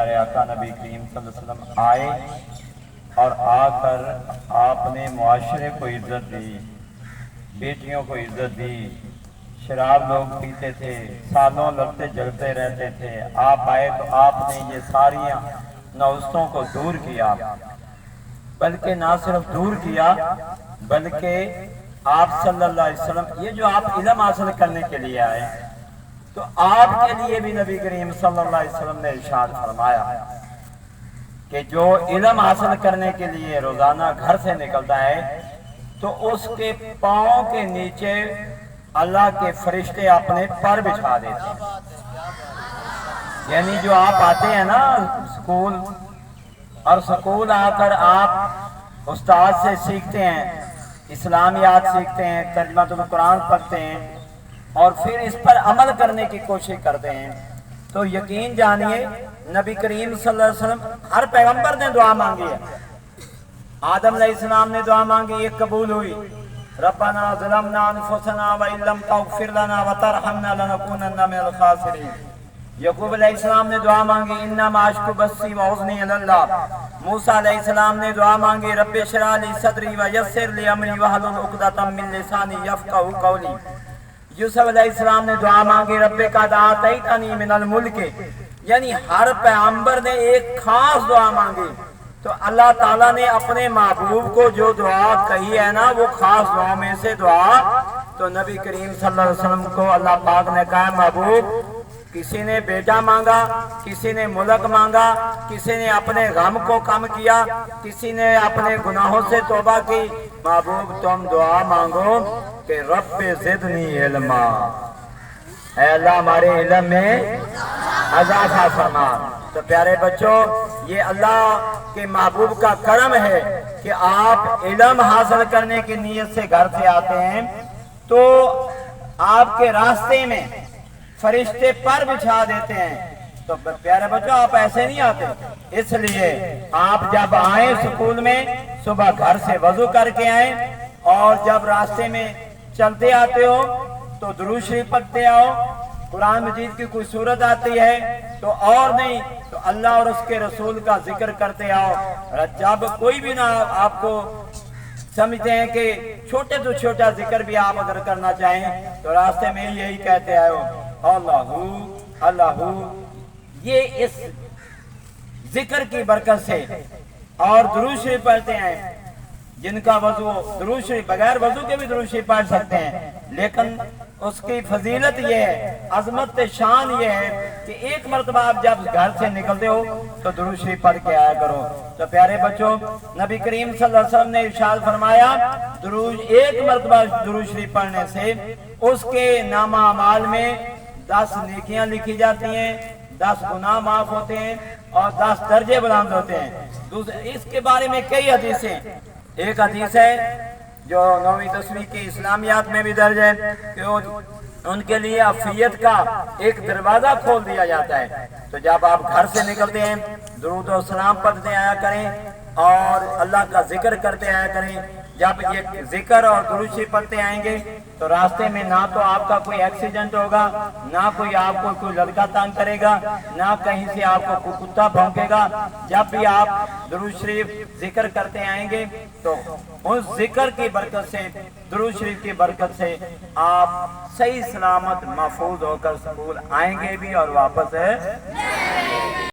प्यारे आका नबी करीम सल्लल्लाहु अलैहि वसल्लम आए और आकर आपने मुआशरे को इज्जत दी, बेटियों को इज्जत दी। शराब लोग पीते थे, सालों लड़ते जलते रहते थे। आप आए तो आपने ये सारी नौस्तों को दूर किया, बल्कि ना सिर्फ दूर किया बल्कि आप सल्लल्लाहु अलैहि वसल्लम ये जो आप इल्म हासिल करने के लिए आए तो आपके लिए भी नबी करीम सल्लल्लाहु अलैहि वसल्लम ने इरशाद फरमाया कि जो इल्म हासिल करने के लिए रोजाना घर से निकलता है तो उसके पाँव के नीचे अल्लाह के फरिश्ते अपने पर बिछा देते हैं। यानी जो आप आते हैं ना स्कूल, और स्कूल आकर आप उस्ताद से सीखते हैं, इस्लामियात सीखते हैं, तर्जुमातुल कुरान पढ़ते हैं और फिर इस पर अमल करने की कोशिश करते हैं, तो यकीन जानिए नबी करीम सल्लल्लाहु अलैहि वसल्लम हर पैगंबर ने दुआ मांगी है। आदम अलैहिस्सलाम ने दुआ मांगी, एक कबूल हुई, रब्बना ज़लमना अनफुसना व इल्लम तग़फिर लना व तरहमना लनकूनन्ना मिनल खासिरीन। याकूब अलैहिस्सलाम ने दुआ मांगी, इन्नमा अश्कु बस्सी व हुज़्नी इलल्लाह। मूसा अलैहिस्सलाम ने दुआ मांगी, रब्बि इश्रह ली सदरी व यस्सिर ली अमरी वहलुल उक़दतम मिन लिसानी यफ़क़हू क़ौली। यूसुफ अलैहिस्सलाम ने दुआ मांगी, रब्बि क़द आतैतनी मिनल मुल्क। यानी हर पैगंबर ने एक खास दुआ मांगी। तो अल्लाह ताला ने अपने महबूब को जो दुआ कही है ना, वो खास दुआ में से दुआ, तो नबी करीम सल्लल्लाहु अलैहि वसल्लम को अल्लाह पाक ने कहा, महबूब किसी ने बेटा मांगा, किसी ने मुल्क मांगा, किसी ने अपने गम को कम किया, किसी ने अपने गुनाहों से तौबा की, महबूब तुम दुआ मांगो कि रब्बे ज़िदनी इल्मा, ऐ अल्लाह हमारे इल्म में इजाफा फरमा। तो प्यारे बच्चों, ये अल्लाह के महबूब का करम है कि आप इल्म हासिल करने की नीयत से घर से आते हैं तो आपके रास्ते में फरिश्ते पर बिछा देते हैं। तो प्यारे बच्चों, आप ऐसे नहीं आते, इसलिए आप जब आए स्कूल में सुबह घर से वजू करके आए और जब रास्ते में चलते आते हो तो दुरूद शरीफ पढ़ते आओ। कुरान मजीद की कोई सूरत आती है तो और नहीं तो अल्लाह और उसके रसूल का जिक्र करते आओ। जब कोई भी ना आपको समझते हैं कि छोटे तो छोटा जिक्र भी आप अगर करना चाहें तो रास्ते में यही कहते आओ, अल्लाहू अल्लाहू। ये इस जिक्र की बरकत से और दुरूद शरीफ पढ़ते हैं। जिनका वजू दुरूद शरीफ, बगैर वजू के भी दुरूद शरीफ पढ़ सकते हैं, लेकिन उसकी फजीलत ये है, अजमत शान ये है कि एक मरतबा आप जब घर से निकलते हो तो दुरूद शरीफ पढ़ के आया करो। तो प्यारे बच्चों, नबी करीम सल्लल्लाहु अलैहि वसल्लम ने इरशाद फरमाया, दुरूद एक मरतबा दुरूद शरीफ पढ़ने से उसके नामा अमाल में 10 नेकियां लिखी जाती हैं, 10 गुनाह माफ होते हैं और 10 दर्जे बुलंद होते हैं। इसके बारे में कई हदीसें, एक हदीस है जो 9वीं 10वीं की इस्लामियात में भी दर्ज है कि उनके लिए अफियत का एक दरवाजा खोल दिया जाता है। तो जब आप घर से निकलते हैं दुरूद और सलाम पढ़ते आया करें और अल्लाह का जिक्र करते आया करें। जब ये जिक्र और दुरूद शरीफ पढ़ते आएंगे तो रास्ते में ना तो आपका कोई एक्सीडेंट होगा, ना कोई आपको कोई लड़का तंग करेगा, ना कहीं से आपको कोई कुत्ता भौंकेगा। जब भी आप दुरूद शरीफ जिक्र करते आएंगे तो उस जिक्र की बरकत से, दुरूद शरीफ की बरकत से आप सही सलामत महफूज होकर स्कूल आएंगे भी और वापस